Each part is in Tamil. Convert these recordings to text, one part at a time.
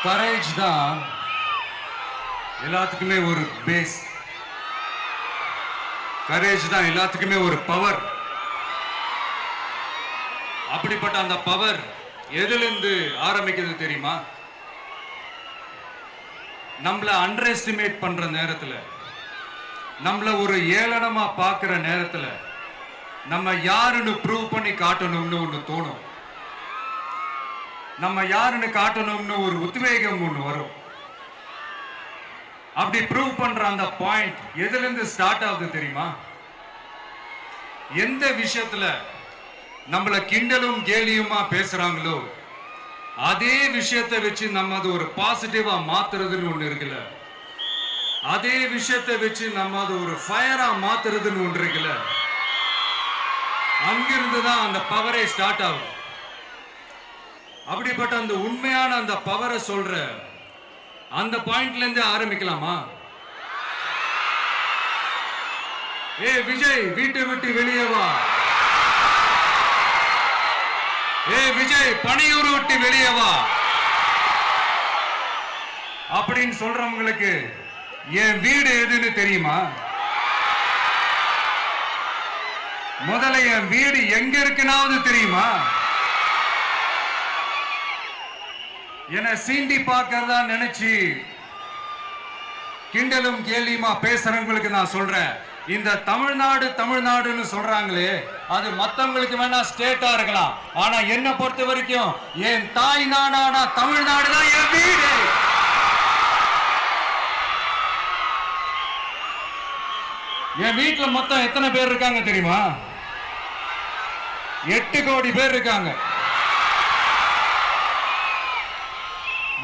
கரேஜ் தான் எல்லாத்துக்குமே ஒரு பேஸ். கரேஜ் தான் எல்லாத்துக்குமே ஒரு பவர். அப்படிப்பட்ட அந்த பவர் எதிலிருந்து ஆரம்பிக்கிறது தெரியுமா? நம்மள அண்டர் எஸ்டிமேட் பண்ற நேரத்துல, நம்மள ஒரு ஏளனமா பார்க்கிற நேரத்துல நம்ம யாருன்னு ப்ரூவ் பண்ணி காட்டணும்னு ஒண்ணு தோணும். நம்ம யாருன்னு காட்டணும்னு ஒரு உத்வேகம் ஒண்ணு வரும். அப்படி ப்ரூவ் பண்ற அந்த பாயிண்ட் எதுல இருந்து ஸ்டார்ட் ஆகுது தெரியுமா? எந்த விஷயத்துல நம்மள கிண்டலும் கேலியுமா பேசுறாங்களோ அதே விஷயத்தை வச்சு நம்ம அது ஒரு பாசிட்டிவா மாத்துறதுன்னு ஒண்ணு இருக்குல்ல, அதே விஷயத்தை வச்சு நம்ம அது ஒரு ஃபயரா மாத்துறதுன்னு ஒன்று இருக்குல்ல, அங்கிருந்து தான் அந்த பவரே ஸ்டார்ட் ஆகும். அப்படிப்பட்ட அந்த உண்மையான அந்த பவரை சொல்ற அந்த பாயிண்ட்ல இருந்து ஆரம்பிக்கலாமா? ஏ விஜய், வீட்டை விட்டு வெளியே வா. ஏ விஜய், பணியூர் விட்டு வெளியே வா அப்படின்னு சொல்றவங்களுக்கு என் வீடு எதுன்னு தெரியுமா? முதல்ல என் வீடு எங்க இருக்குனாவது தெரியுமா? என சீண்டி பார்க்கறதா நினைச்சு கிண்டலும் கேலியுமா பேசுறவங்களுக்கு நான் சொல்றேன், இந்த தமிழ்நாடு தமிழ்நாடுன்னு சொல்றாங்களே அது மத்தவங்களுக்கு வேணா ஸ்டேட்டா இருக்கலாம், ஆனா என்ன பொறுத்த வரைக்கும் என் தாய் நாடான தமிழ்நாடு தான் என் வீடு. என் வீட்டுல மொத்தம் எத்தனை பேர் இருக்காங்க தெரியுமா? 8 கோடி பேர் இருக்காங்க.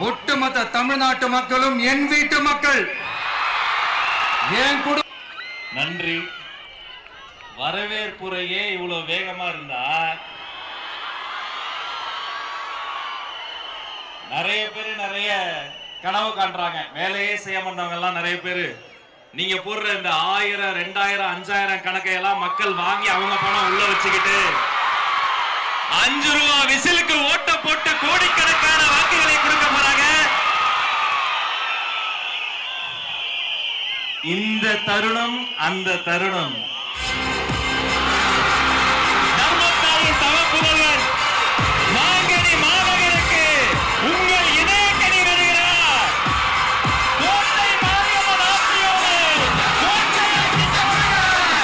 ஒட்டுமொத்த தமிழ்நாட்டு மக்களும் என் வீட்டு மக்கள். என் குடும்பம். நன்றி. வரவேற்புரையே இவ்வளவு வேகமா இருந்தா நிறைய பேர் நிறைய கனவு காண்றாங்க. வேலையே செய்ய மாட்டவங்க எல்லாம் நிறைய பேரு நீங்க போடுற இந்த 1000, 2000, 5000 கணக்கையெல்லாம் மக்கள் வாங்கி அவங்க பணம் உள்ள வச்சுக்கிட்டு 5 ரூபா விசிலுக்கு ஓட்ட போட்டு கோடிக்கணக்கான வாக்குகளை கொடுக்க போறாங்க. இந்த தருணம் அந்த தருணம் தர்மத்தாரின் தவப்புதல்வர் மாங்கனி மாநகருக்கு உங்கள் இதயக்கனி வருகிறார். கோட்டை மாரியம்மன் ஆட்சியோடு கோட்டையாக்கி வருகிறார்.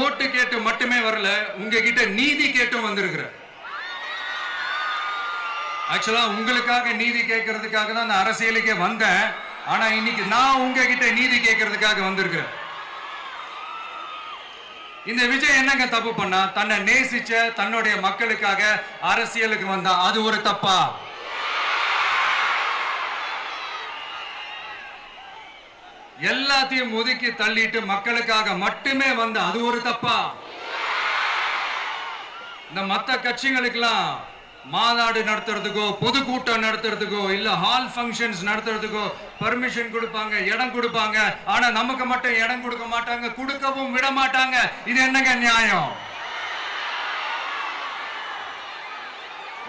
ஓட்டு கேட்டு மட்டுமே வரல, உங்ககிட்ட நீதி கேட்டும் வந்திருக்கிற. ஆக்சுவலா உங்களுக்காக நீதி கேட்கறதுக்காக தான் நான் அரசியலுக்கே வந்தேன். ஆனா இன்னைக்கு நான் உங்ககிட்ட நீதி கேட்கறதுக்காக வந்திருக்கிறேன். இந்த விஜய் என்னங்க தப்பு பண்ணா? தன்னை நேசிச்ச தன்னுடைய மக்களுக்காக அரசியலுக்கு வந்தா அது ஒரு தப்பா? எல்லாத்தையும் ஒதுக்கி தள்ளிட்டு மக்களுக்காக மட்டுமே வந்த அது ஒரு தப்பா? இந்த மத்த கட்சிகளுக்கெல்லாம் மாநாடு நடத்துறதுக்கோ பொதுக்கூட்டம் நடத்துறதுக்கோ இல்ல ஹால் ஃபங்க்ஷன்ஸ் நடத்துறதுக்கோ பர்மிஷன் கொடுப்பாங்க, இடம் கொடுப்பாங்க. ஆனா நமக்கு மட்டும் இடம் கொடுக்க மாட்டாங்க, கொடுக்கவும் விட மாட்டாங்க. இது என்னங்க நியாயம்?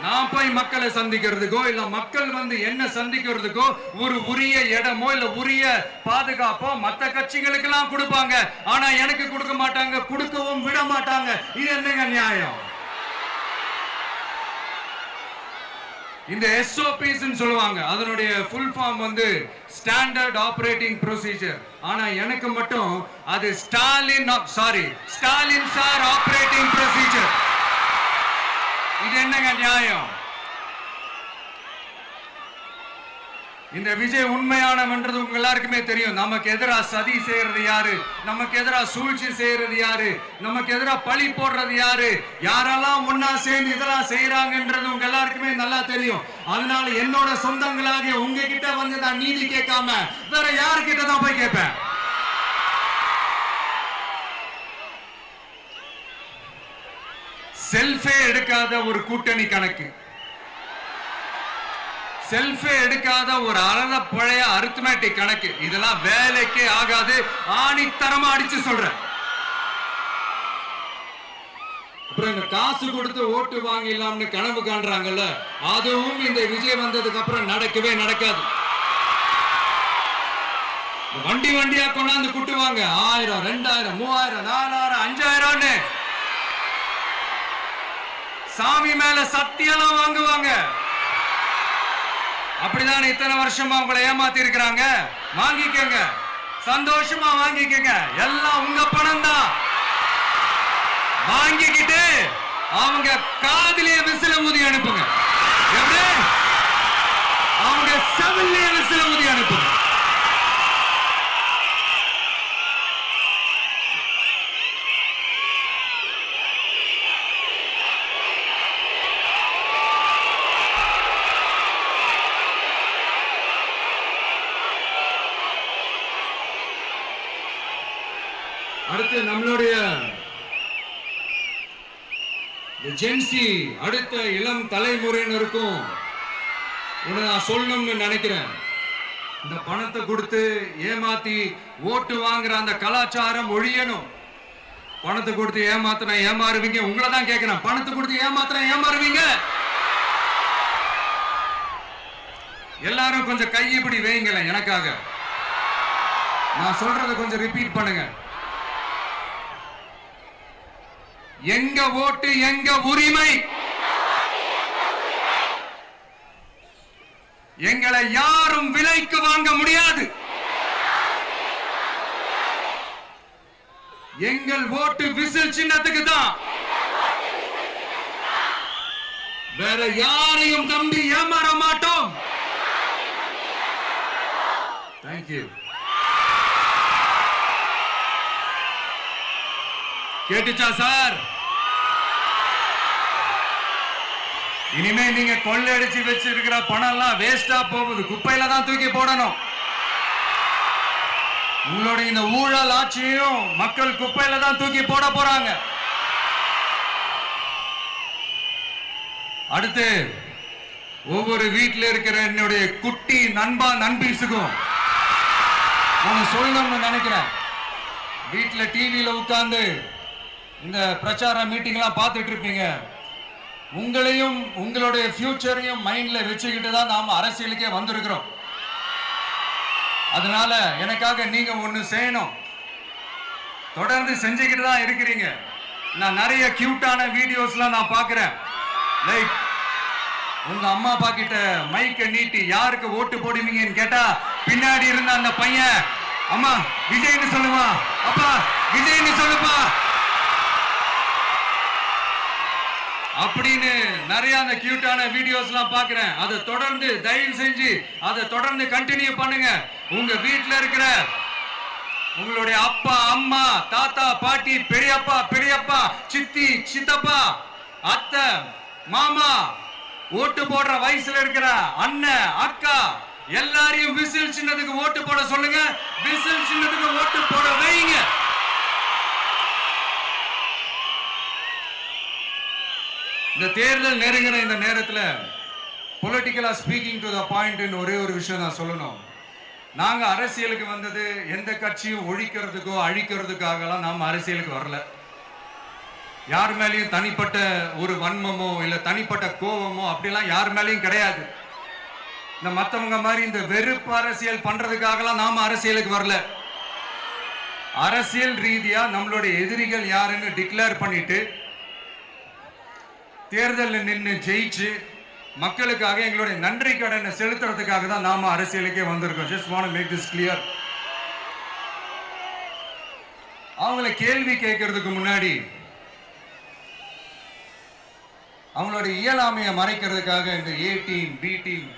நான் போய் மக்களை சந்திக்கிறதுக்கோ இல்ல மக்கள் வந்து என்ன சந்திக்கிறதுக்கோ ஒரு உரிய இடமோ இல்ல உரிய பாதுகாப்போ மத்த கட்சிகளுக்கு எல்லாம் கொடுப்பாங்க. ஆனா எனக்கு கொடுக்க மாட்டாங்க, கொடுக்கவும் விட மாட்டாங்க. இது என்னங்க நியாயம்? இந்த SOPs சொல்லுவாங்க, அதனுடைய ஃபுல் ஃபார்ம் வந்து ஸ்டாண்டர்ட் ஆபரேட்டிங் ப்ரொசீஜர். ஆனா எனக்கு மட்டும் அது ஸ்டாலின் சார் ஆபரேட்டிங் ப்ரொசீஜர். இது என்னங்க நியாயம்? இந்த விஜய் உண்மையானவன்றது உங்க எல்லாருக்குமே தெரியும். நமக்கு எதிராக சதி செய்யறது யாரு, நமக்கு எதிராக சூழ்ச்சி செய்யறது யாரு, நமக்கு எதிராக பழி போடுறது யாரு, யாரெல்லாம் ஒன்னா சேர்ந்து இதெல்லாம் செய்யறாங்கன்றது உங்க எல்லாருக்குமே நல்லா தெரியும். அதனால என்னோட சொந்தங்களாகிய உங்ககிட்ட வந்து நான் நீதி கேட்காம வேற யாருக்கிட்ட தான் போய் கேட்பேன்? செல்ஃபே எடுக்காத ஒரு கூட்டணி கணக்கு, செல்ஃபே எடுக்காத ஒரு அறத பழைய அரித்மெட்டிக் கணக்கு, இதெல்லாம் வேலைக்கே ஆகாது. ஆணித்தரமா அடிச்சு சொல்றேன். அப்புறம் இந்த காசு கொடுத்து ஓட்டு வாங்கிடலாம்னு கனவு காண்றாங்கல்ல, அதுவும் இந்த விஜய் வந்ததுக்கு அப்புறம் நடக்கவே நடக்காது. வண்டி வண்டியா கொண்டாந்து கூட்டுவாங்க. 1000, 2000, 3000, 4000, 5000 சாமி மேல சத்தியெல்லாம் வாங்குவாங்க. அப்படிதான் இத்தனை வருஷமா உங்களை ஏமாத்தி இருக்கிறாங்க. வாங்கிக்கங்க, சந்தோஷமா வாங்கிக்கங்க. எல்லாம் உங்க பணம் தான். வாங்கிக்கிட்டு அவங்க காதிலேயே விசில ஊதி அனுப்புங்க. எப்படி? அவங்க செவிலே விசில ஊதி அனுப்புங்க. அடுத்து நம்மளுடைய ஜென்சி அடுத்த இளம் தலைமுறையினருக்கும் ஒண்ணு நான் சொல்லணும்னு நினைக்கிறேன். இந்த பணத்தை கொடுத்து ஏமாத்தி ஓட்டு வாங்குற அந்த கலாச்சாரம் ஒழியணும். பணத்தை கொடுத்து ஏமாத்தினா ஏமாறுவீங்க. உங்களை தான் கேட்கிறேன், பணத்தை கொடுத்து ஏமாத்தினா ஏமாறுவீங்க? எல்லாரும் கொஞ்சம் கை இப்படி வைங்களேன் எனக்காக. நான் சொல்றதை கொஞ்சம் ரிப்பீட் பண்ணுங்க. எங்க ஓட்டு எங்க உரிமை. எங்களை யாரும் விலைக்கு வாங்க முடியாது. எங்கள் ஓட்டு விசில் சின்னத்துக்கு தான். வேற யாரையும் நம்பி ஏமாற மாட்டோம். தேங்க்யூ. கேட்டுச்சா சார்? இனிமே நீங்க கொள்ளையடிச்சு வச்சிருக்கிற பணம் எல்லாம் வேஸ்டா போகுது, குப்பையில தான் தூக்கி போடணும். உங்களுடைய இந்த ஊழல் ஆட்சியும் மக்கள் குப்பையில தான் தூக்கி போட போறாங்க. அடுத்து ஒவ்வொரு வீட்டில் இருக்கிற என்னுடைய குட்டி நண்பா நண்பீஸுக்கும் நான் சொல்லணும்னு நினைக்கிறேன். வீட்டுல டிவியில உட்கார்ந்து இந்த பிரச்சார மீட்டிங் எல்லாம் பார்த்துட்டு இருப்பீங்க. உங்களையும் உங்களுடைய ஃபியூச்சரையும் மைண்ட்ல வச்சுக்கிட்டு தான் நாம அரசியலுக்கே வந்திருக்கிறோம். அதனால எனக்காக நீங்க ஒண்ணு செய்யணும். தொடர்ந்து செஞ்சுக்கிட்டு தான் இருக்கிறீங்க. நான் நிறைய கியூட்டான வீடியோஸ்லாம் நான் பார்க்கிறேன். லைக் உங்க அம்மா அப்பா கிட்ட மைக்க நீட்டி யாருக்கு ஓட்டு போடுவீங்கன்னு கேட்டா பின்னாடி இருந்த அந்த பையன், அம்மா விஜய்னு சொல்லுவா, அப்பா விஜய்னு சொல்லுப்பா அப்படின்னு நிறைய அந்த கியூட்டான வீடியோஸ் எல்லாம் பாக்குறேன். அதை தொடர்ந்து தயவு செஞ்சு அதை தொடர்ந்து கண்டினியூ பண்ணுங்க. உங்க வீட்டுல இருக்கிற உங்களுடைய அப்பா அம்மா தாத்தா பாட்டி பெரியப்பா பெரியப்பா சித்தி சித்தப்பா அத்தை மாமா ஓட்டு போடுற வயசுல இருக்கிற அண்ணன் அக்கா எல்லாரையும் விசில் சின்னத்துக்கு ஓட்டு போட சொல்லுங்க. விசில் சின்னத்துக்கு ஓட்டு போட வைங்க. இந்த தேர்தல் நெருங்கிற இந்த நேரத்தில் பொலிட்டிக்கலா ஸ்பீக்கிங் டு த பாயிண்ட் ஒரே ஒரு விஷயம் நான் சொல்லணும். நாங்க அரசியலுக்கு வந்தது எந்த கட்சியும் ஒழிக்கிறதுக்கோ அழிக்கிறதுக்காகலாம் நாம் அரசியலுக்கு வரல. யார் மேலேயும் தனிப்பட்ட ஒரு வன்மமோ இல்ல தனிப்பட்ட கோபமோ அப்படிலாம் யார் மேலேயும் கிடையாது. இந்த மத்தவங்க மாதிரி இந்த வெறுப்பு அரசியல் பண்றதுக்காகலாம் நாம அரசியலுக்கு வரல. அரசியல் ரீதியா நம்மளுடைய எதிரிகள் யாருன்னு டிக்ளேர் பண்ணிட்டு தேர்தலில் நின்று ஜெயிச்சு மக்களுக்காக எங்களுடைய நன்றி கடனை செலுத்துறதுக்காக தான் நாம அரசியலுக்கே வந்திருக்கோம். Just want to make this clear. அவங்களை கேள்வி கேட்கறதுக்கு முன்னாடி அவங்களுடைய இயலாமையை மறைக்கிறதுக்காக இந்த ஏ டீம் பி டீம்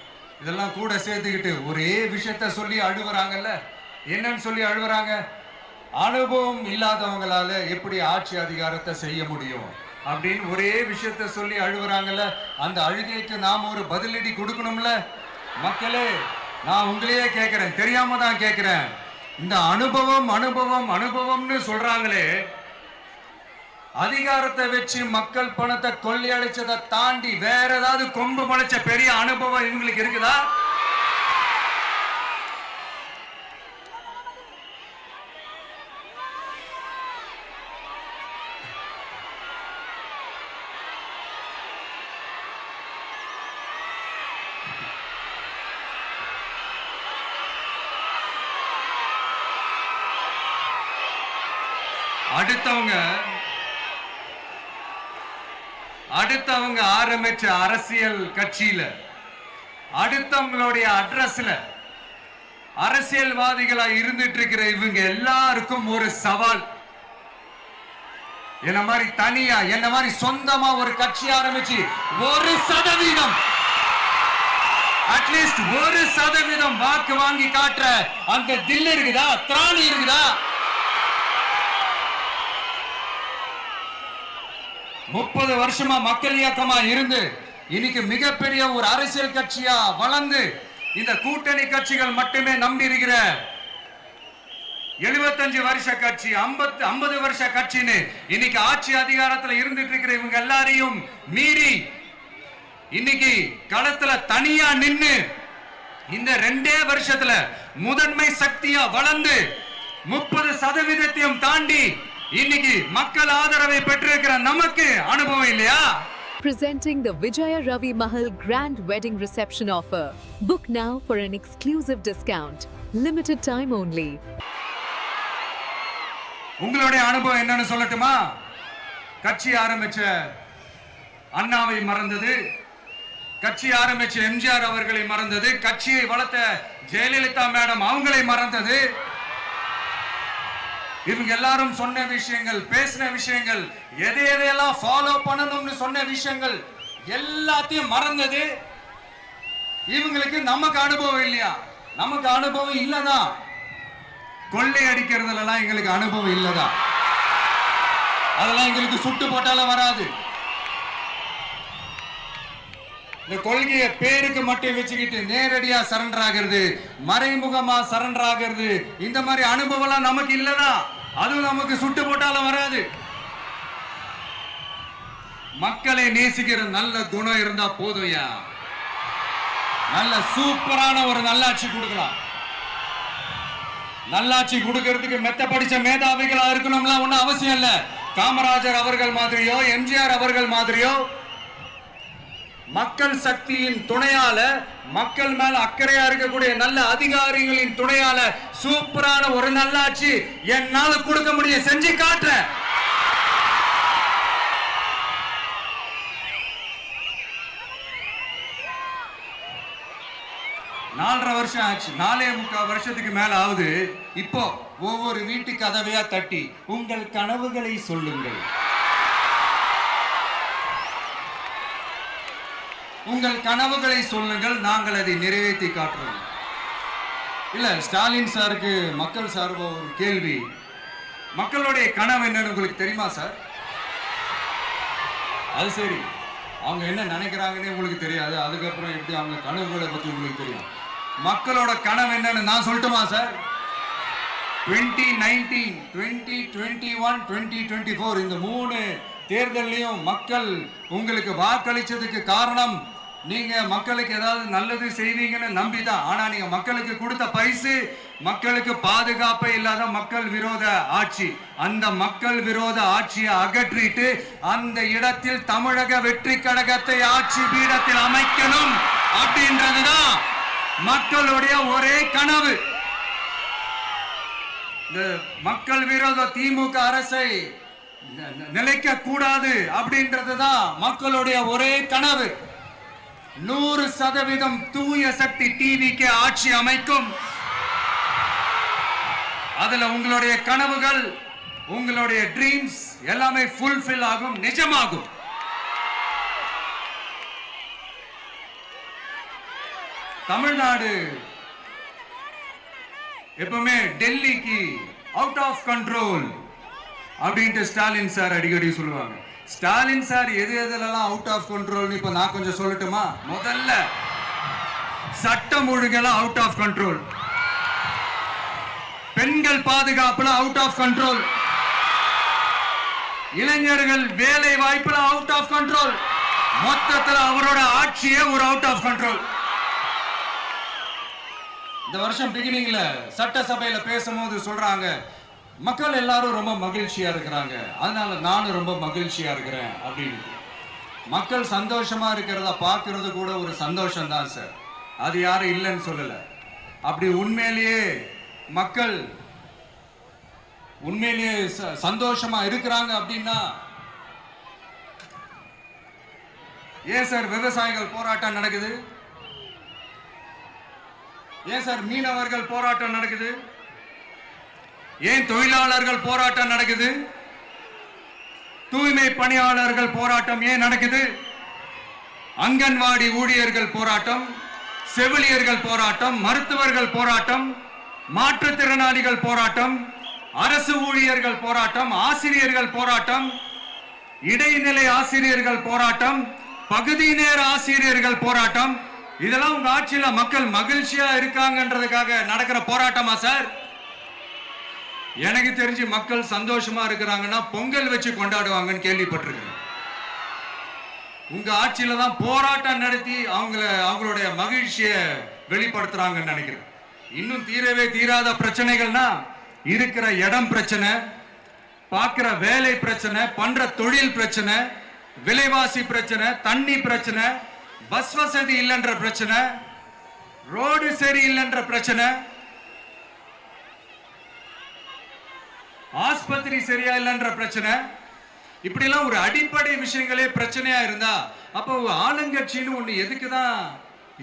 இதெல்லாம் கூட சேர்த்துக்கிட்டு ஒரே விஷயத்த சொல்லி அழுகுறாங்கல்ல. என்னன்னு சொல்லி அழுகுறாங்க? அனுபவம் இல்லாதவங்களால எப்படி ஆட்சி அதிகாரத்தை செய்ய முடியும் அப்படின்னு ஒரே விஷயத்த சொல்லி அழுகுறாங்கல்ல. அந்த அழுகைக்கு நாம ஒரு பதிலடி கொடுக்கணும்ல. மக்களே, நான் உங்களையே கேட்கிறேன், தெரியாம தான் கேட்கிறேன். இந்த அனுபவம் அனுபவம் அனுபவம்னு சொல்றாங்களே, அதிகாரத்தை வச்சு மக்கள் பணத்தை கொள்ளையடிச்சதை தாண்டி வேற ஏதாவது கொம்பு முளைச்ச பெரிய அனுபவம் இவங்களுக்கு இருக்குதா? அடுத்தவங்க ஆரம்பிச்ச அரசியல் கட்சியில அடுத்தவங்களுடைய அட்ரஸ்ல அரசியல்வாதிகளா இருந்துட்டு இருக்கிற இவங்க எல்லாருக்கும் ஒரு சவால். என்ன மாதிரி தனியா என்ன மாதிரி சொந்தமா ஒரு கட்சி ஆரம்பிச்சு 1% அட்லீஸ்ட் 1% வாக்கு வாங்கி காட்டுற அந்த தில் இருக்குதா, திராணி இருக்குதா? 30 வருஷமா மக்கள் இயக்கமா இருந்து இன்னைக்கு மிகப்பெரிய ஒரு அரசியல் கட்சியா வளர்ந்து இந்த கூட்டணி கட்சிகள் மட்டுமே நம்பி இருக்கிற 75 வருஷ கட்சி 50 வருஷ கட்சின்னு இன்னைக்கு ஆட்சி அதிகாரத்தில் இருந்துட்டு இருக்கிற இவங்க எல்லாரையும் மீறி இன்னைக்கு களத்துல தனியா நின்னு இந்த 2 வருஷத்துல முதன்மை சக்தியா வளர்ந்து 30% தாண்டி இன்னைக்கு மக்கள் ஆதரவை பெற்றிருக்கிற நமக்கு அனுபவம் இல்லையா? Presenting the Vijaya Ravi Mahal Grand Wedding Reception Offer. Book now for an exclusive discount. Limited time only. உங்களுடைய அனுபவம் என்னன்னு சொல்லட்டுமா? கட்சி ஆரம்பிச்ச அண்ணாவை மறந்தது, கட்சி ஆரம்பிச்ச எம்ஜிஆர் அவர்களை மறந்தது, கட்சியை வளர்த்த ஜெயலலிதா மேடம் அவங்களை மறந்தது. இவங்க எல்லாரும் சொன்ன விஷயங்கள், பேசின விஷயங்கள், எதையெல்லாம் ஃபாலோ பண்ணணும்னு சொன்ன விஷயங்கள் எல்லாத்தையும் மறந்தது. இவங்களுக்கு நமக்கு அனுபவம் இல்லையா? நமக்கு அனுபவம் இல்லதான். கொள்ளை அடிக்கிறதுலாம் எங்களுக்கு அனுபவம் இல்லதான். அதெல்லாம் எங்களுக்கு சுட்டு போட்டாலும் வராது. இந்த கொள்கையை பேருக்கு மட்டும் வச்சுக்கிட்டு நேரடியா சரண்டர் ஆகிறது, மறைமுகமா சரண்டர் ஆகிறது, இந்த மாதிரி அனுபவம் நமக்கு இல்லதான். அதுவும் நமக்கு சுட்டு போட்டாலும் வராது. மக்களை நேசிக்கிற நல்ல குணம் இருந்தா போதும்யா. நல்ல சூப்பரான ஒரு நல்லாட்சி கொடுக்கலாம். நல்லாட்சி கொடுக்கிறதுக்கு மெத்த படிச்ச மேதாவிகளா இருக்கணும்லாம் ஒன்னும் அவசியம் இல்ல. காமராஜர் அவர்கள் மாதிரியோ எம்ஜிஆர் அவர்கள் மாதிரியோ மக்கள் சக்தியின் துணையால, மக்கள் மேல அக்கறையா இருக்கக்கூடிய நல்ல அதிகாரிகளின் துணையால சூப்பரான ஒரு நல்லாட்சி என்னால கொடுக்க முடியும், செஞ்சு காட்டுறேன். நாலரை வருஷம் ஆச்சு, 4.25 வருஷத்துக்கு மேல ஆகுது. இப்போ ஒவ்வொரு வீட்டு கதவையா தட்டி உங்கள் கனவுகளை சொல்லுங்கள், உங்கள் கனவுகளை சொல்லுங்கள், நாங்கள் அதை நிறைவேற்றி காட்டுறோம். இல்ல, ஸ்டாலின் சாருக்கு மக்கள் சார்பா ஒரு கேள்வி. மக்களுடைய கனவு என்னன்னு உங்களுக்கு தெரியுமா சார்? அது சரி, அவங்க என்ன நினைக்கிறாங்கன்னு உங்களுக்கு தெரியாது, அதுக்கப்புறம் எப்படி அவங்க கனவுகளை பத்தி உங்களுக்கு தெரியும்? மக்களோட கனவு என்னன்னு நான் சொல்லட்டுமா சார்? 2019, 2021, 2024 இந்த 3 தேர்தலையும் மக்கள் உங்களுக்கு வாக்களிச்சதுக்கு காரணம் நீங்க மக்களுக்கு ஏதாவது நல்லது செய்வீங்கன்னு நம்பிதான். ஆனா நீங்க மக்களுக்கு கொடுத்த பரிசு மக்களுக்கு பாதுகாப்பே இல்லாத மக்கள் விரோத ஆட்சி. அந்த மக்கள் விரோத ஆட்சியை அகற்றிட்டு அந்த இடத்தில் தமிழக வெற்றி கழகத்தை ஆட்சி பீடத்தில் அமைக்கணும் அப்படின்றதுதான் மக்களுடைய ஒரே கனவு. இந்த மக்கள் விரோத திமுக அரசை நிலைக்க கூடாது அப்படின்றதுதான் மக்களுடைய ஒரே கனவு. 100% தூய சக்தி டிவிக்கு ஆட்சி அமைக்கும். அதுல உங்களுடைய கனவுகள், உங்களுடைய ட்ரீம்ஸ் எல்லாமே ஃபுல்ஃபில் ஆகும், நிஜமாகும். தமிழ்நாடு எப்பவுமே டெல்லிக்கு அவுட் ஆஃப் கண்ட்ரோல் அப்படின்ட்டு ஸ்டாலின் சார் அடிக்கடி சொல்லுவாங்க. ஸ்டாலின் சார் எது எதுலலாம் அவுட் ஆஃப் கண்ட்ரோல் இப்ப நான் கொஞ்சம் சொல்லட்டுமா? முதல்ல சட்டம் ஒழுங்கெல்லாம் அவுட் ஆஃப் கண்ட்ரோல், பெண்கள் பாதுகாப்புல அவுட் ஆஃப் கண்ட்ரோல், இளைஞர்கள் வேலை வாய்ப்புல அவுட் ஆஃப் கண்ட்ரோல், மொத்தத்தில் அவரோட ஆட்சியே ஒரு அவுட் ஆஃப் கண்ட்ரோல். இந்த வருஷம் பிகினிங்ல சட்டசபையில பேசும்போது சொல்றாங்க மக்கள் எல்லாரும் ரொம்ப மகிழ்ச்சியா இருக்கிறாங்க, அதனால நானும் ரொம்ப மகிழ்ச்சியா இருக்கிறேன் அப்படின்னு. மக்கள் சந்தோஷமா இருக்கிறத பார்க்கறது கூட ஒரு சந்தோஷம் தான் சார், அது யாரும் இல்லைன்னு சொல்லல. அப்படி உண்மையிலேயே மக்கள் உண்மையிலேயே சந்தோஷமா இருக்கிறாங்க அப்படின்னா ஏன் சார் விவசாயிகள் போராட்டம் நடக்குது? ஏன் சார் மீனவர்கள் போராட்டம் நடக்குது? ஏன் தொழிலாளர்கள் போராட்டம் நடக்குது? தூய்மை பணியாளர்கள் போராட்டம் ஏன் நடக்குது? அங்கன்வாடி ஊழியர்கள் போராட்டம், செவிலியர்கள் போராட்டம், மருத்துவர்கள் போராட்டம், மாற்றுத்திறனாளிகள் போராட்டம், அரசு ஊழியர்கள் போராட்டம், ஆசிரியர்கள் போராட்டம், இடைநிலை ஆசிரியர்கள் போராட்டம், பகுதி நேர ஆசிரியர்கள் போராட்டம். இதெல்லாம் உங்க ஆட்சியில மக்கள் மகிழ்ச்சியா இருக்காங்கன்றதுக்காக நடக்கிற போராட்டமா சார்? எனக்கு தெரிஞ்சு மக்கள் சந்தோஷமா இருக்கிறாங்கன்னா பொங்கல் வச்சு கொண்டாடுவாங்கன்னு கேள்விப்பட்டிருக்கிறேன். உங்க ஆட்சியில தான் போராட்டம் நடத்தி அவங்களுடைய மகிழ்ச்சியை வெளிப்படுத்துறாங்கன்னு நினைக்கிறேன். இன்னும் தீரவே தீராத பிரச்சனைகள்னா இருக்கிற இடம் பிரச்சனை, பார்க்கிற வேலை பிரச்சனை, பண்ற தொழில் பிரச்சனை, விலைவாசி பிரச்சனை, தண்ணி பிரச்சனை, பஸ் வசதி இல்லைன்ற பிரச்சனை, ரோடு சரி இல்லைன்ற பிரச்சனை, ஆஸ்பத்திரி சரியா இல்லைன்ற பிரச்சனை. இப்படி எல்லாம் ஒரு அடிப்படை விஷயங்களே பிரச்சனையா இருந்தா அப்போ ஆளுங்கட்சின்னு ஒண்ணு எதுக்குதான்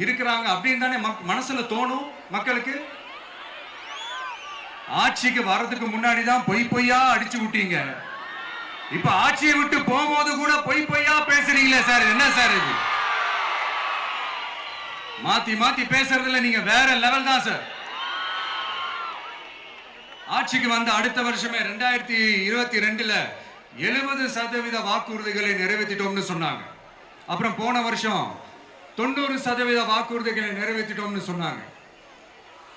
இருக்கிறாங்க அப்படின்னு தானே மனசுல தோணும் மக்களுக்கு. ஆட்சிக்கு வர்றதுக்கு முன்னாடி தான் பொய்யா அடிச்சு விட்டீங்க, இப்ப ஆட்சியை விட்டு போகும்போது கூட பொய்யா பேசுறீங்களே சார், என்ன சார் இது? மாத்தி மாத்தி பேசுறதுல நீங்க வேற லெவல் தான் சார். ஆட்சிக்கு வந்த அடுத்த வருஷமே 2022ல 70% வாக்குறுதிகளை நிறைவேற்றிட்டோம்னு சொன்னாங்க. அப்புறம் போன வருஷம் 90% வாக்குறுதிகளை நிறைவேற்றிட்டோம்னு சொன்னாங்க.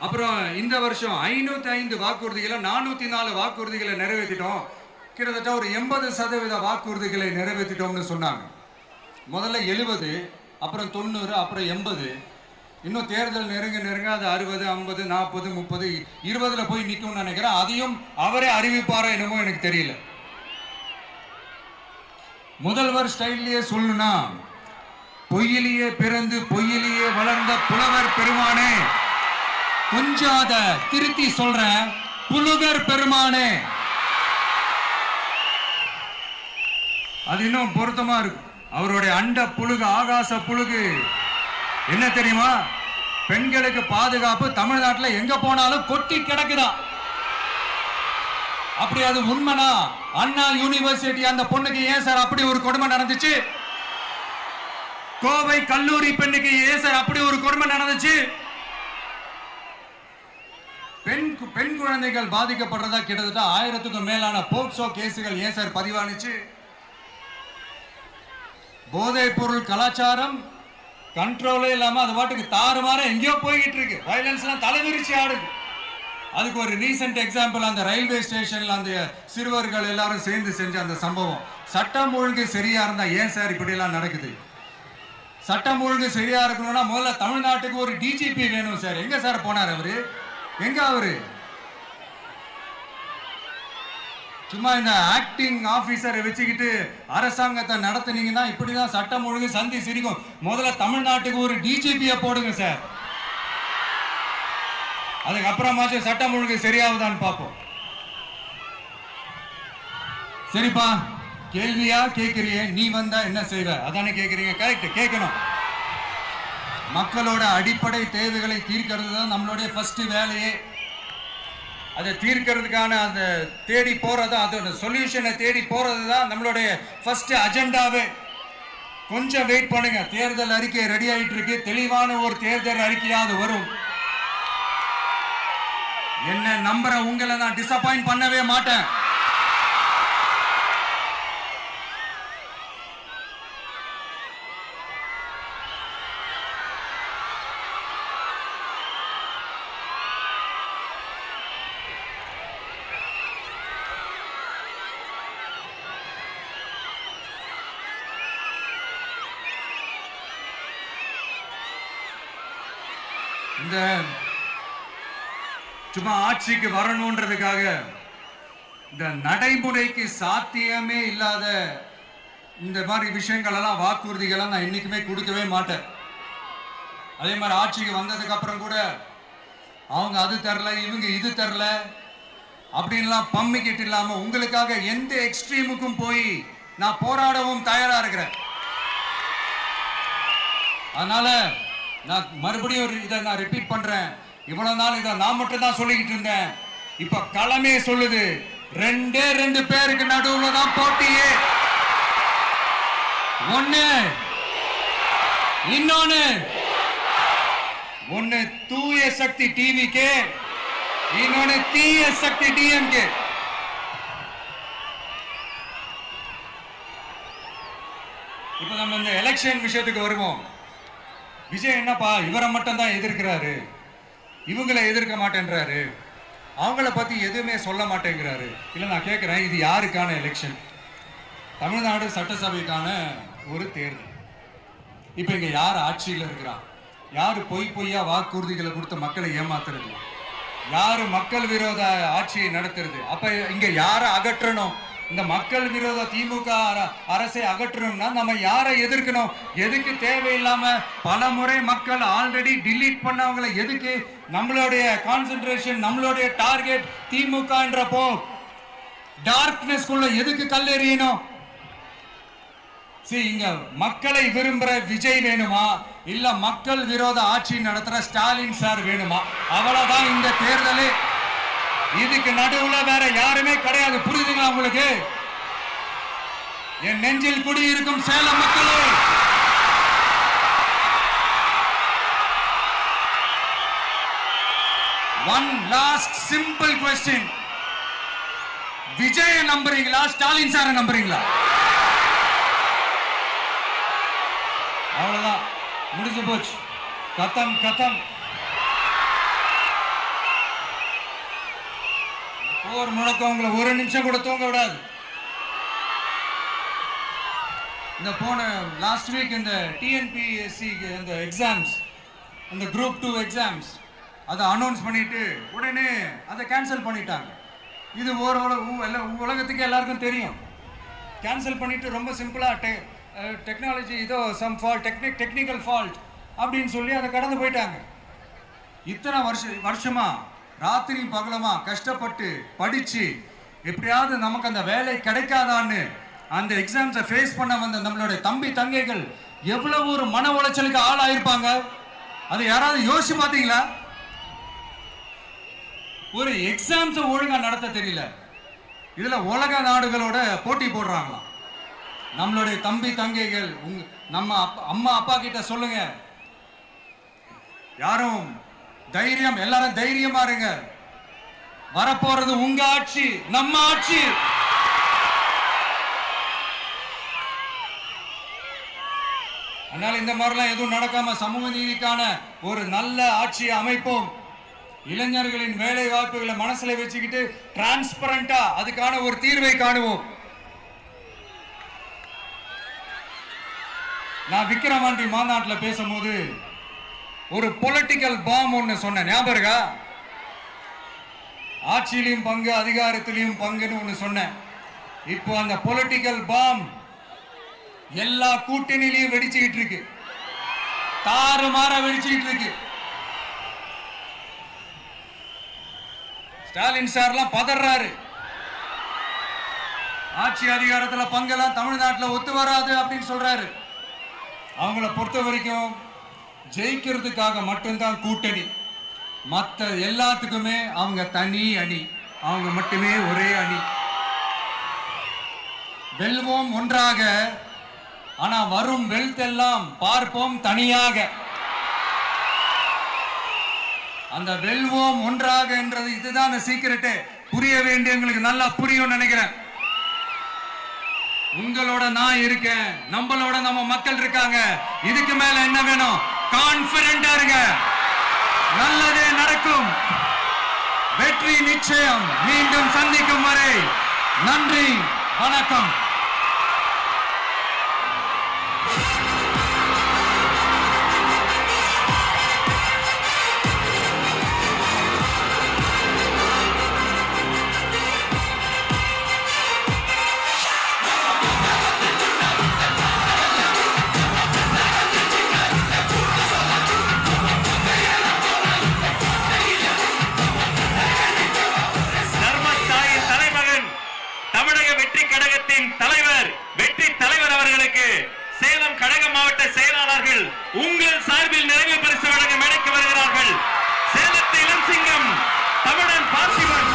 அப்புறம் இந்த வருஷம் 505 வாக்குறுதிகளை 404 வாக்குறுதிகளை நிறைவேற்றிட்டோம், கிட்டத்தட்ட ஒரு 80% வாக்குறுதிகளை நிறைவேற்றிட்டோம்னு சொன்னாங்க. முதல்ல 70, அப்புறம் 90, அப்புறம் 80. இன்னும் தேர்தல் நெருங்க அது 60, 50, 40, 30, 20ல போய் நிற்கும்னு நினைக்கிறேன். அதையும் அவரே அறிவிப்பாரா என்னமோ எனக்கு தெரியல. முதல்வர் ஸ்டைல்லையே சொல்லணும்னா, பொய்யிலேயே பிறந்து பொய்யிலேயே வளர்ந்த புலவர் பெருமானே, கொஞ்சம் அத திருத்தி சொல்றேன், புலுகர் பெருமானே. அது இன்னும் பொருத்தமா இருக்கு. அவருடைய அண்ட புழுகு, ஆகாச புழுகு என்ன தெரியுமா? பெண்களுக்கு பாதுகாப்பு தமிழ்நாட்டில் எங்க போனாலும் கொட்டி கிடக்குதா. அப்படி அது உண்மைனா அண்ணா யூனிவர்சிட்டி அந்த பொண்ணுக்கு ஏன் சார் அப்படி ஒரு கொடுமை நடந்துச்சு? கோவை கல்லூரி பெண்ணுக்கு ஏன் சார் அப்படி ஒரு கொடுமை நடந்துச்சு? பெண் குழந்தைகள் பாதிக்கப்படுறதா கிட்டத்தட்ட 1000க்கும் மேலான போக்சோ கேசுகள் ஏன் சார் பதிவானுச்சு? போதைப் பொருள் கலாச்சாரம் கண்ட்ரோலே இல்லாம அது பாட்டுக்கு தாறுமாற எங்கேயோ போய்கிட்டு இருக்கு. வயலன்ஸ்லாம் தலைவிரிச்சு ஆடுது. அதுக்கு ஒரு ரீசெண்ட் எக்ஸாம்பிள் அந்த ரயில்வே ஸ்டேஷன்ல அந்த சிறுவர்கள் எல்லாரும் சேர்ந்து செஞ்ச அந்த சம்பவம். சட்டம் ஒழுங்கு சரியா இருந்தா ஏன் சார் இப்படி எல்லாம் நடக்குது? சட்டம் ஒழுங்கு சரியா இருக்கணும்னா முதல்ல தமிழ்நாட்டுக்கு ஒரு டிஜிபி வேணும் சார். எங்க சார் போனார் அவரு? எங்க அவரு? சும்மா இந்த ஆக்டிங் ஆபீசரை வச்சுக்கிட்டு அரசாங்கத்தை நடத்துனீங்கன்னா இப்படிதான் சட்டம் ஒழுங்கு சந்தி சிரிக்கும். முதல்ல தமிழ்நாட்டுக்கு ஒரு டிஜிபியை போடுங்க சார். அதுக்கப்புறமாச்சும் சட்டம் ஒழுங்கு சரியாகுதான்னு பார்ப்போம். சரிப்பா, கேள்வியா கேட்கிறிய, நீ வந்தா என்ன செய்வ அதானே கேட்கறீங்க. கரெக்ட், கேட்கணும். மக்களோட அடிப்படை தேவைகளை தீர்க்கிறது தான் நம்மளுடைய ஃபர்ஸ்ட் வேலையே. அதை தீர்க்கிறதுக்கான அந்த தேடி போறது, அதோட சொல்யூஷனை தேடி போறது தான் நம்மளுடைய ஃபர்ஸ்ட் அஜெண்டாவே. கொஞ்சம் வெயிட் பண்ணுங்க, தேர்தல் அறிக்கை ரெடி ஆயிட்டு இருக்கு. தெளிவான ஒரு தேர்தல் அறிக்கையாவது வரும். என்ன நம்புற உங்களை நான் டிசப்பாயிண்ட் பண்ணவே மாட்டேன். இந்த சும்மா ஆட்சிக்கு வரணும்ன்றதுக்காக இந்த நடைமுறைக்கு சாத்தியமே இல்லாத இந்த மாதிரி விஷயங்கள் எல்லாம், வாக்குறுதிகளை நான் என்னைக்குமே கொடுக்கவே மாட்டேன். அதே மாதிரி ஆட்சிக்கு வந்ததுக்கு அப்புறம் கூட அவங்க அது தரல, இவங்க இது தரல அப்படின்லாம் பம்மிக்கிட்டு இல்லாம உங்களுக்காக எந்த எக்ஸ்ட்ரீமுக்கும் போய் நான் போராடவும் தயாரா இருக்கிறேன். அதனால நான் மறுபடியும் இதை நான் ரிப்பீட் பண்றேன். இவ்வளவு நாள் இதை நான் மட்டும் தான் சொல்லிக்கிட்டு இருந்தேன். இப்ப களமே சொல்லுது, ரெண்டே ரெண்டு பேருக்கு நடுவுல தான் போட்டியே. ஒண்ணு தூய சக்தி டிவிக்கு, இன்னொன்னு தீய சக்தி டிஎம்கே. இப்ப நம்ம இந்த எலெக்ஷன் விஷயத்துக்கு வருவோம். விஜய் என்னப்பா இவரை மட்டும் தான் எதிர்க்கிறாரு, இவங்களை எதிர்க்க மாட்டேன்றாரு, அவங்கள பத்தி எதுவுமே சொல்ல மாட்டேங்கிறாரு. இல்ல நான் கேட்கிறேன், இது யாருக்கான எலெக்ஷன்? தமிழ்நாடு சட்டசபைக்கான ஒரு தேர்தல். இப்ப இங்க யார் ஆட்சியில் இருக்கிறா? யாரு பொய்யா வாக்குறுதிகளை கொடுத்து மக்களை ஏமாத்துறது? யாரு மக்கள் விரோத ஆட்சியை நடத்துறது? அப்ப இங்க யாரை அகற்றணும்? இந்த மக்கள் விரோத திமுக அரசை அகற்றணும்னா நம்ம யாரை எதிர்க்கணும்? எதுக்கு தேவையில்லாம பல முறை மக்கள் ஆல்ரெடி டிலீட் பண்ணவங்களை எதுக்கு நம்மளுடைய கான்சென்ட்ரேஷன், நம்மளுடைய டார்கெட் திமுகன்றப்போ டார்க்னஸ் குள்ள எதுக்கு கல்லெறியணும்? இங்க மக்களை விரும்புற விஜய் வேணுமா, இல்ல மக்கள் விரோத ஆட்சி நடத்துற ஸ்டாலின் சார் வேணுமா? அவ்வளவுதான் இந்த தேர்தலே. இதுக்கு நடுவுல வேற யாருமே கிடையாது. புரியுதுங்களா உங்களுக்கு? என் நெஞ்சில் குடியிருக்கும் சேலம் மக்களே, one last simple question. Vijaya நம்புறீங்களா, ஸ்டாலின் சார நம்புறீங்களா? அவ்வளவுதான், முடிஞ்சு போச்சு. கதம் கதம். போர் முழக்கம் உங்களை ஒரு நிமிஷம் கூட தூங்க விடாது. இந்த போன லாஸ்ட் வீக் இந்த டிஎன்பிஎஸ்சி இந்த எக்ஸாம்ஸ், இந்த குரூப் 2 எக்ஸாம்ஸ் அதை அனௌன்ஸ் பண்ணிட்டு உடனே அதை கேன்சல் பண்ணிட்டாங்க. இது உலகத்துக்கு எல்லாருக்கும் தெரியும். கேன்சல் பண்ணிட்டு ரொம்ப சிம்பிளா டெக்னாலஜி இதோ சம் ஃபால்ட், டெக்னிக்கல் ஃபால்ட் அப்படின்னு சொல்லி அதை கடந்து போயிட்டாங்க. இத்தனை வருஷமா ராத்திரி பகலமா கஷ்டப்பட்டு படிச்சு எப்படியாவது நமக்கு அந்த வேலை கிடைக்காதான்னு அந்த எக்ஸாம்ஸை ஃபேஸ் பண்ண வந்த நம்மளுடைய தம்பி தங்கைகள் எவ்வளவு ஒரு மன உளைச்சலுக்கு ஆளாயிருப்பாங்க. அது யாராவது யோசிச்சு பார்த்தீங்களா? ஒரு எக்ஸாம்ஸை ஒழுங்கா நடத்த தெரியல, இதுல உலக நாடுகளோட போட்டி போடுறாங்களாம். நம்மளுடைய தம்பி தங்கைகள் நம்ம அம்மா அப்பா கிட்ட சொல்லுங்க, யாரும் தைரியம், எல்லாரும் தைரியமா இருங்க. வரப்போறது உங்க ஆட்சி, நம்ம ஆட்சி. அதனால இந்த மாதிரிலாம் எதுவும் நடக்காம சமூக நீதிக்கான ஒரு நல்ல ஆட்சியை அமைப்போம். இளைஞர்களின் வேலை வாய்ப்புகளை மனசுல வச்சுக்கிட்டு டிரான்ஸ்பரண்டா அதுக்கான ஒரு தீர்வை காணுவோம். நான் விக்கிரவாண்டி மாநாட்டில் பேசும்போது ஒரு பொலிட்டிக்கல் பாம் ஒன்னு சொன்ன ஞாபகம் இருக்கா? ஆட்சியிலையும் பங்கு அதிகாரத்திலையும் பங்குன்னு ஒன்னு சொன்னேன். இப்போ அந்த பொலிட்டிக்கல் பாம் எல்லா கூட்டணியிலையும் வெடிச்சுக்கிட்டு இருக்கு, தாறுமாற வெடிச்சுக்கிட்டு இருக்கு. ஸ்டாலின் சார்லாம் பதறாரு. ஆட்சி அதிகாரத்துல பங்கெல்லாம் தமிழ்நாட்டில் ஒத்து வராது அப்படின்னு சொல்றாரு. அவங்கள பொறுத்த வரைக்கும் ஜெயிக்கிறதுக்காக மட்டும்தான் கூட்டணி, மற்ற எல்லாத்துக்குமே அவங்க தனி அணி, அவங்க மட்டுமே ஒரே அணி. வெல்வோம் ஒன்றாக, ஆனா வரும் வெல்த் எல்லாம் பார்ப்போம் தனியாக. அந்த வெல்வோம் ஒன்றாக என்றது இதுதான் அந்த சீக்கிரட்டே. புரிய வேண்டியவங்களுக்கு நல்லா புரியும் நினைக்கிறேன். உங்களோட நான் இருக்கேன், நம்மளோட நம்ம மக்கள் இருக்காங்க. இதுக்கு மேல என்ன வேணும்? கான்பிடென்டா இருங்க, நல்லதே நடக்கும், வெற்றி நிச்சயம். மீண்டும் சந்திக்கும் வரை நன்றி, வணக்கம். தலைவர் வெற்றி தலைவர் அவர்களுக்கு சேலம் கழக மாவட்ட செயலாளர்கள் உங்கள் சார்பில் நிறைவு பரிசு வழங்க மேடைக்கு வருகிறார்கள். சேலத்து இளம் சிங்கம் தமிழன் பார்த்திபன்,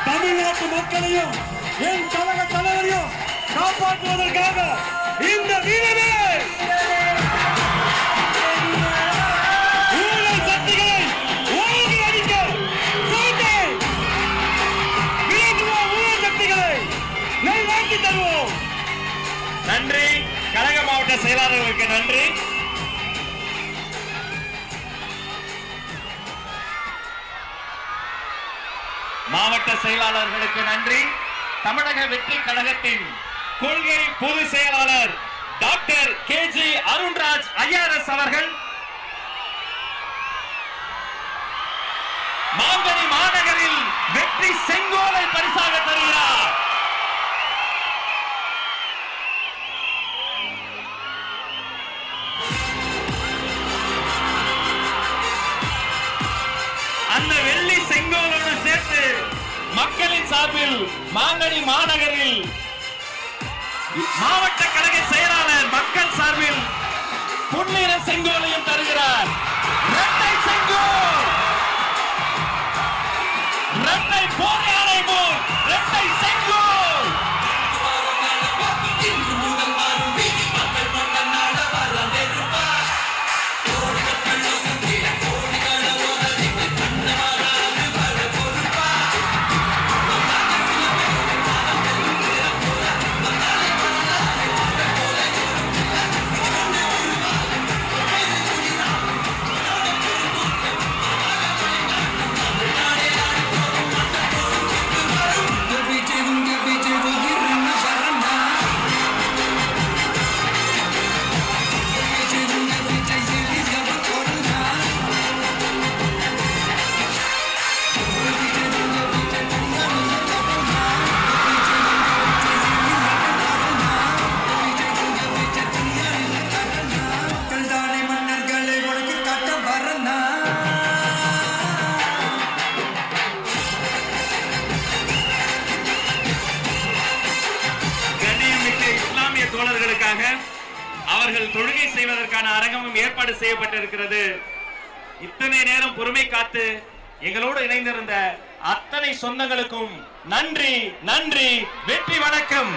தமிழ்நாட்டு மக்களையும் என் கழக தலைவரையும் காப்பாற்றுவதற்காக இந்த வீரமே ஊழல் சக்திகளை ஓங்கி அடிக்க ஊழல் சக்திகளை நல்வாக்கி தருவோம். நன்றி. கழக மாவட்ட செயலாளர்களுக்கு நன்றி. மாவட்ட செயலாளர்களுக்கு நன்றி. தமிழக வெற்றி கழகத்தின் கொள்கை பொதுச் செயலாளர் டாக்டர் கேஜி அருண்ராஜ் ஐஆர்எஸ் அவர்கள் மாங்கனி மாநகரில் வெற்றி செங்கோலை பரிசாக தருகிறார். அந்த வெள்ளி செங்கோலோடு சேர்த்து மக்களின் சார்பில் மாங்கனி மாநகரில் மாவட்ட கழக செயலாளர் மக்கள் சார்பில் பொன்னிற செங்கோலையும் தருகிறார். இரட்டை செங்கோல், இரட்டை போராட செய்வதற்கான அரங்கமும் ஏற்பாடு செய்யப்பட்டிருக்கிறது. இத்தனை நேரம் பொறுமை காத்து எங்களோடு இணைந்திருந்த அத்தனை சொந்தங்களுக்கும் நன்றி, நன்றி, வெற்றி, வணக்கம்.